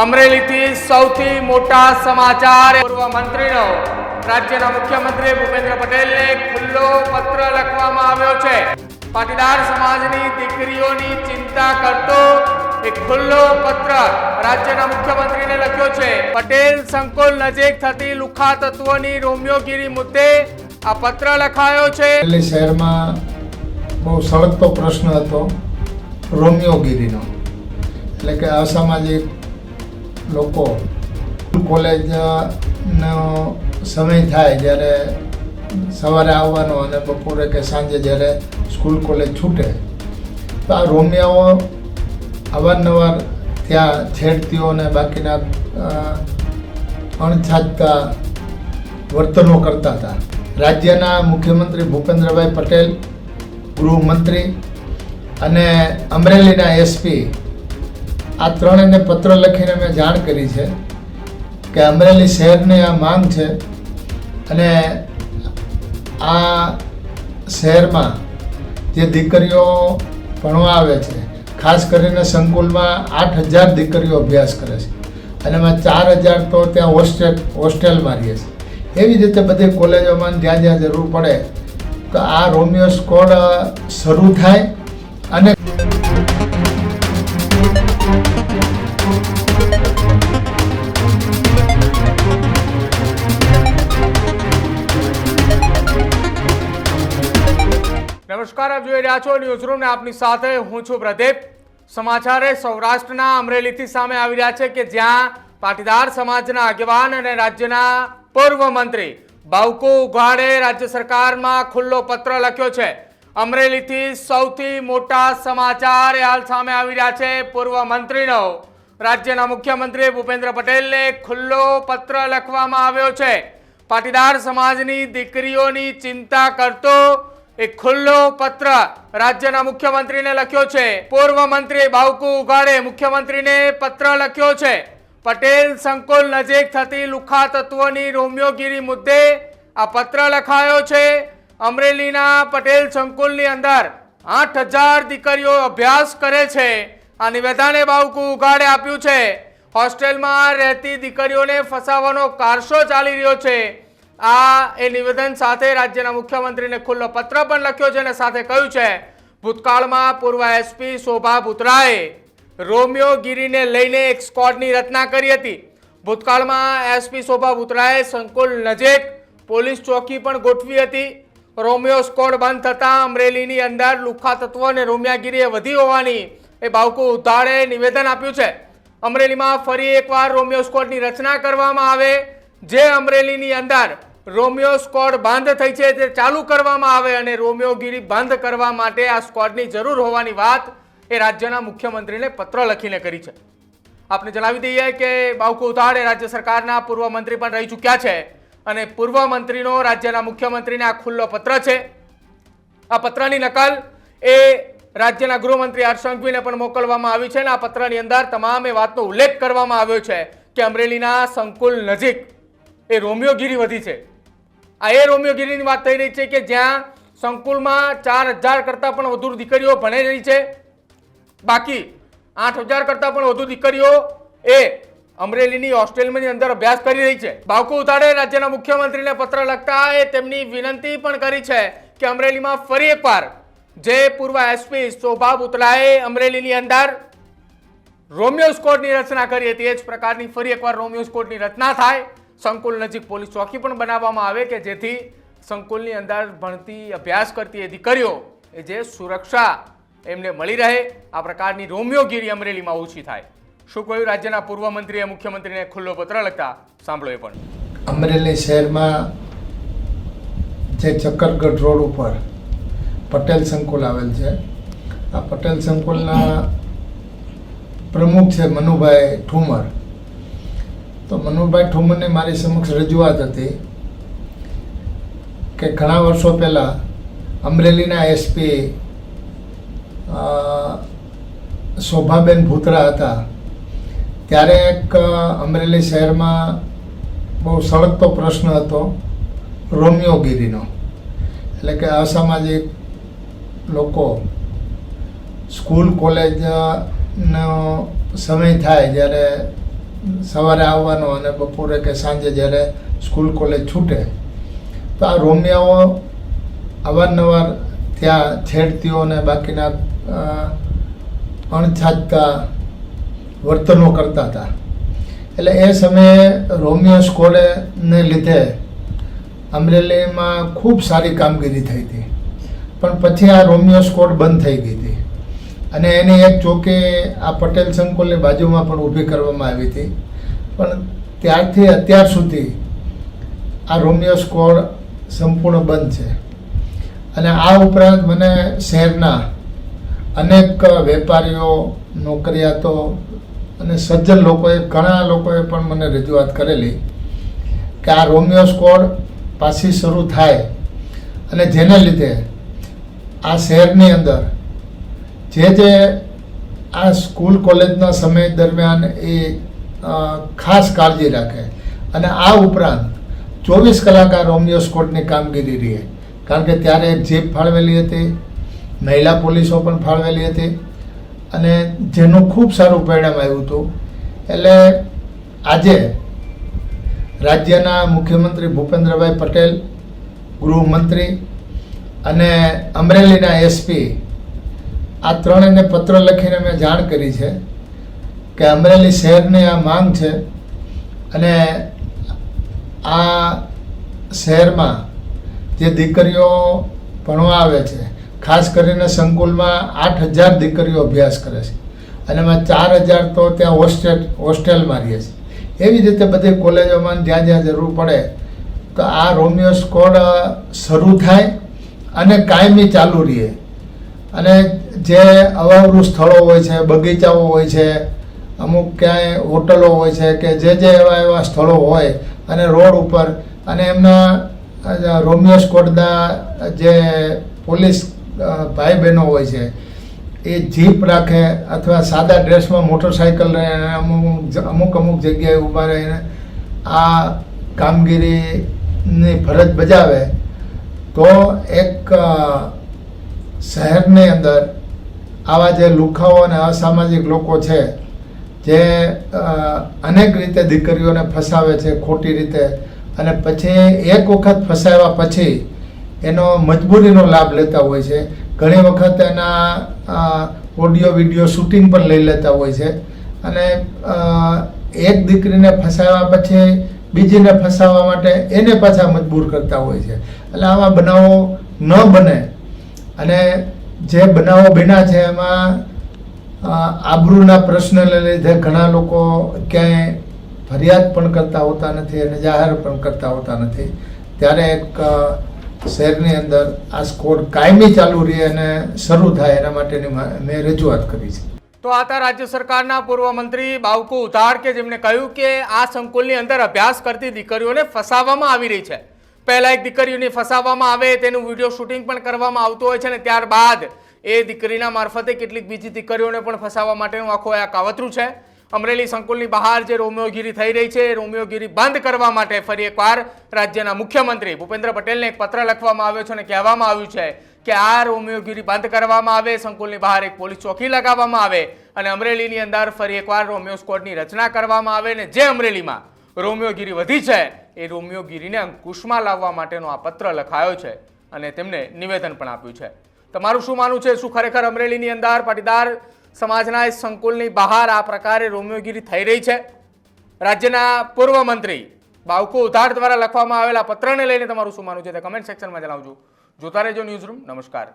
અમરેલીથી સૌથી મોટા સમાચાર પૂર્વ મંત્રીનો રાજ્યના મુખ્યમંત્રી ભૂપેન્દ્ર પટેલને ખુલ્લો પત્ર લખવામાં આવ્યો છે। પાટીદાર સમાજની દીકરીઓની ચિંતા કરતો એક ખુલ્લો પત્ર રાજ્યના મુખ્યમંત્રીને લખ્યો છે। પટેલ સંકુલ નજીક થતી લુખ્ખા તત્વોની રોમિયોગીરી મુદ્દે આ પત્ર લખાયો છે। શહેરમાં બહુ સળગતો પ્રશ્ન હતો રોમિયોગીરીનો, એટલે કે અસામાજિક લોકો કોલેજનો સમય થાય જ્યારે સવારે આવવાનો અને બપોરે કે સાંજે જ્યારે સ્કૂલ કોલેજ છૂટે તો આ રોમિયાઓ અવારનવાર ત્યાં છેડતીઓ અને બાકીના અણછાજતા વર્તનો કરતા હતા। રાજ્યના મુખ્યમંત્રી ભૂપેન્દ્રભાઈ પટેલ, ગૃહમંત્રી અને અમરેલીના એસપી આ ત્રણેયને પત્ર લખીને મેં જાણ કરી છે કે અમરેલી શહેરની આ માંગ છે અને આ શહેરમાં જે દીકરીઓ ભણવા આવે છે, ખાસ કરીને સંકુલમાં 8,000 દીકરીઓ અભ્યાસ કરે છે અને એમાં 4,000 તો ત્યાં હોસ્ટેલમાં રહે છે। એવી રીતે બધી કોલેજોમાં જ્યાં જ્યાં જરૂર પડે તો આ રોમિયો સ્કોડ શરૂ થાય અને નમસ્કાર, આપ જોઈ રહ્યા છો ન્યૂઝરૂમ ને આપની સાથે હું છું પ્રદીપ। સમાચાર સૌરાષ્ટ્રના અમરેલીથી સામે આવી રહ્યા છે કે જ્યાં પાટીદાર સમાજના આગેવાન અને રાજ્યના પૂર્વ મંત્રી બાવકુ ઉઘાડે રાજ્ય સરકારમાં ખુલ્લો પત્ર લખ્યો છે। અમરેલીથી સૌથી મોટા સમાચાર હાલ સામે આવી રહ્યા છે। પૂર્વ મંત્રીનો રાજ્યના મુખ્યમંત્રી ભૂપેન્દ્ર પટેલને ખુલ્લો પત્ર લખવામાં આવ્યો છે। પાટીદાર સમાજની દીકરીઓની ચિંતા કરતો એક ખુલ્લો પત્ર રાજ્યના મુખ્યમંત્રીને લખ્યો છે। પૂર્વ મંત્રી બાવકુ ઉઘાડે મુખ્યમંત્રીને પત્ર લખ્યો છે। પટેલ સંકુલ નજીક થતી લુખ્ખા તત્વોની રોમિયોગીરી મુદ્દે આ પત્ર લખાયો છે। અમરેલીના પટેલ સંકુલની અંદર 8,000 દીકરીઓ અભ્યાસ કરે છે। આ નિવેદન બાવકુ ઉઘાડે આપ્યું છે। હોસ્ટેલમાં રહેતી દીકરીઓને ફસાવવાનો કારસો ચાલી રહ્યો છે। આ એ નિવેદન સાથે રાજ્યના મુખ્યમંત્રીને ખુલ્લો પત્ર પણ લખ્યો છે અને સાથે કહ્યું છે ભૂતકાળમાં પૂર્વ એસપી શોભા બુતરાએ રોમિયોગીરીને લઈને એક સ્ક્વોડની રચના કરી હતી। ભૂતકાળમાં એસપી શોભા બુતરાએ સંકુલ નજીક પોલીસ ચોકી પણ ગોઠવી હતી। રોમિયો સ્ક્વોડ બંધ થતાં અમરેલીની અંદર લુખ્ખા તત્વો અને રોમિયાગીરી વધી હોવાની એ બાવકુ ઉઘાડે નિવેદન આપ્યું છે। અમરેલીમાં ફરી એકવાર રોમિયો સ્ક્વોડની રચના કરવામાં આવે, જે અમરેલીની અંદર રોમિયો સ્ક્વોડ બંધ થઈ છે તે ચાલુ કરવામાં આવે અને રોમિયોગીરી બંધ કરવા માટે આ સ્ક્વોડની જરૂર હોવાની વાત એ રાજ્યના મુખ્યમંત્રીને પત્ર લખીને કરી છે। આપને જણાવી દઈએ કે બાવકુ ઉઘાડે રાજ્ય સરકારના પૂર્વ મંત્રી પણ રહી ચૂક્યા છે અને પૂર્વ મંત્રીનો રાજ્યના મુખ્યમંત્રીને આ ખુલ્લો પત્ર છે। આ પત્રની નકલ એ રાજ્યના ગૃહમંત્રી હર્ષ સંઘવીને પણ મોકલવામાં આવી છે અને આ પત્રની અંદર તમામ એ વાતનો ઉલ્લેખ કરવામાં આવ્યો છે કે અમરેલીના સંકુલ નજીક એ રોમિયોગીરી વધી છે। આ એ રોમિયોગીરીની વાત થઈ રહી છે કે જ્યાં સંકુલમાં 4,000 કરતાં પણ વધુ દીકરીઓ ભણી રહી છે, બાકી 8,000 કરતાં પણ વધુ દીકરીઓ એ અમરેલીની હોસ્ટેલની અંદર અભ્યાસ કરી રહી છે। બાવકુ ઉઘાડે રાજ્યના મુખ્યમંત્રીને પત્ર લખતા એ તેમની વિનંતી પણ કરી છે કે અમરેલીમાં ફરી એકવાર જે પૂર્વ એસપી શોભા બુતરાએ અમરેલીની અંદર રોમિયો સ્ક્વોડની રચના કરી હતી એ જ પ્રકારની ફરી એકવાર રોમિયો સ્ક્વોડની રચના થાય। સંકુલ નજીક પોલીસ ચોકી પણ બનાવવામાં આવે કે જેથી સંકુલની અંદર ભણતી અભ્યાસ કરતી એ દીકરીઓ એ જે સુરક્ષા એમને મળી રહે, આ પ્રકારની રોમિયોગીરી અમરેલીમાં ઓછી થાય। શું કહ્યું રાજ્યના પૂર્વ મંત્રીએ મુખ્યમંત્રીને ખુલ્લો પત્ર લખતા, સાંભળો એ પણ। અમરેલી શહેરમાં જે ચક્કરગઢ રોડ ઉપર પટેલ સંકુલ આવેલ છે, આ પટેલ સંકુલના પ્રમુખ છે મનુભાઈ ઠુમર। તો મનુભાઈ ઠુમરની મારી સમક્ષ રજૂઆત હતી કે ઘણા વર્ષો પહેલાં અમરેલીના એસપી શોભાબેન ભૂતરા હતા ત્યારે એક અમરેલી શહેરમાં બહુ સળગતો પ્રશ્ન હતો રોમિયોગીરીનો, એટલે કે અસામાજિક લોકો સ્કૂલ કોલેજનો સમય થાય જ્યારે સવારે આવવાનો અને બપોરે કે સાંજે જ્યારે સ્કૂલ કોલેજ છૂટે તો આ રોમિયાઓ અવારનવાર ત્યાં છેડતીઓ અને બાકીના અણછાજતા વર્તનો કરતા હતા. એટલે એ સમયે રોમિયો સ્કોડને લીધે અમરેલીમાં ખૂબ સારી કામગીરી થઈ હતી. પણ પછી આ રોમિયો સ્કોડ બંધ થઈ ગઈ હતી અને એની એક ચોકી આ પટેલ સંકુલની બાજુમાં પણ ઊભી કરવામાં આવી હતી. પણ ત્યારથી અત્યાર સુધી આ રોમિયો સ્કોડ સંપૂર્ણ બંધ છે. અને આ ઉપરાંત મને શહેરના અનેક વેપારીઓ, નોકરિયાતો અને સજ્જન લોકોએ, ઘણા લોકોએ પણ મને રજૂઆત કરેલી કે આ રોમિયો સ્કોડ પાછી શરૂ થાય અને જેને લીધે આ શહેરની અંદર જે આ સ્કૂલ કોલેજના સમય દરમિયાન એ ખાસ કાળજી રાખે અને આ ઉપરાંત 24 કલાક આ રોમિયો સ્કોડની કામગીરી રહે. કારણ કે ત્યારે એક જીપ ફાળવેલી હતી, મહિલા પોલીસો પણ ફાળવેલી હતી અને જેનું ખૂબ સારું પરિણામ આવ્યું હતું. એટલે આજે રાજ્યના મુખ્યમંત્રી ભૂપેન્દ્રભાઈ પટેલ, ગૃહમંત્રી અને અમરેલીના એસપી આ ત્રણેયને પત્ર લખીને મેં જાણ કરી છે કે અમરેલી શહેરની આ માંગ છે અને આ શહેરમાં જે દીકરીઓ ભણવા આવે છે, ખાસ કરીને સંકુલમાં 8,000 દીકરીઓ અભ્યાસ કરે છે અને એમાં 4,000 તો ત્યાં હોસ્ટેલમાં રહે છે. એવી રીતે બધી કોલેજોમાં જ્યાં જ્યાં જરૂર પડે તો આ રોમિયો સ્કોડ શરૂ થાય અને કાયમી ચાલુ રહે. અને જે અવાવરું સ્થળો હોય છે, બગીચાઓ હોય છે, અમુક ક્યાંય હોટલો હોય છે કે જે એવા સ્થળો હોય અને રોડ ઉપર અને એમના રોમિયો સ્કોડના જે પોલીસ ભાઈ બહેનો હોય છે એ જીપ રાખે અથવા સાદા ડ્રેસમાં મોટરસાઇકલ રહે અને અમુક જગ્યાએ ઊભા રહીને આ કામગીરીની ફરજ બજાવે તો એક શહેરની અંદર આવા જે લુખાઓ અને અસામાજિક લોકો છે જે અનેક રીતે દીકરીઓને ફસાવે છે ખોટી રીતે અને પછી એક વખત ફસાવ્યા પછી એનો મજબૂરીનો લાભ લેતા હોય છે. ઘણી વખત એના ઓડિયો વિડીયો શૂટિંગ પણ લઈ લેતા હોય છે અને એક દીકરીને ફસાવ્યા પછી બીજીને ફસાવવા માટે એને પાછા મજબૂર કરતા હોય છે. એટલે આવા બનાવો ન બને અને જે બનાવો બન્યા છે એમાં આબરૂના પ્રશ્નને લીધે ઘણા લોકો ક્યાંય ફરિયાદ પણ કરતા હોતા નથી અને જાહેર પણ કરતા હોતા નથી. ત્યારે એક શહેરની અંદર આ સ્કોડ કાયમી ચાલુ રહે અને શરૂ થાય એના માટેની મેં રજૂઆત કરી છે. તો આ હતા રાજ્ય સરકારના પૂર્વ મંત્રી બાવકુ ઉધાર કે જેમણે કહ્યું કે આ સંકુલની અંદર અભ્યાસ કરતી દીકરીઓને ફસાવવામાં આવી રહી છે. પહેલા એક દીકરીઓને ફસાવવામાં આવે તેનું વિડીયો શૂટિંગ પણ કરવામાં આવતું હોય છે અને ત્યારબાદ એ દીકરીના મારફતે કેટલીક બીજી દીકરીઓને પણ ફસાવવા માટેનું આખું આ કાવતરું છે. અમરેલી સંકુલની બહાર જે રોમિયોગીરી થઈ રહી છે એ રોમિયોગીરી બંધ કરવા માટે ફરી એકવાર રાજ્યના મુખ્યમંત્રી ભૂપેન્દ્ર પટેલને એક પત્ર લખવામાં આવ્યો છે અને કહેવામાં આવ્યું છે કે આ રોમિયોગીરી બંધ કરવામાં આવે, સંકુલની બહાર એક પોલીસ ચોકી લગાવવામાં આવે અને અમરેલીની અંદર ફરી એકવાર રોમિયો સ્કોડની રચના કરવામાં આવે અને જે અમરેલીમાં રોમિયોગીરી વધી છે એ રોમિયોગીરીને અંકુશમાં લાવવા માટેનો આ પત્ર લખાયો છે અને તેમને નિવેદન પણ આપ્યું છે. તમારું શું માનવું છે? શું ખરેખર અમરેલીની અંદર પાટીદાર સમાજના સંકુલની બહાર આ પ્રકારે રોમિયોગીરી થઈ રહી છે? રાજ્યના પૂર્વ મંત્રી બાવકુ ઉધાર દ્વારા લખવામાં આવેલા પત્રને લઈને તમારું શું માનવું છે તે કમેન્ટ સેક્શનમાં જણાવજો. જોતા રહેજો ન્યૂઝરૂમ. નમસ્કાર.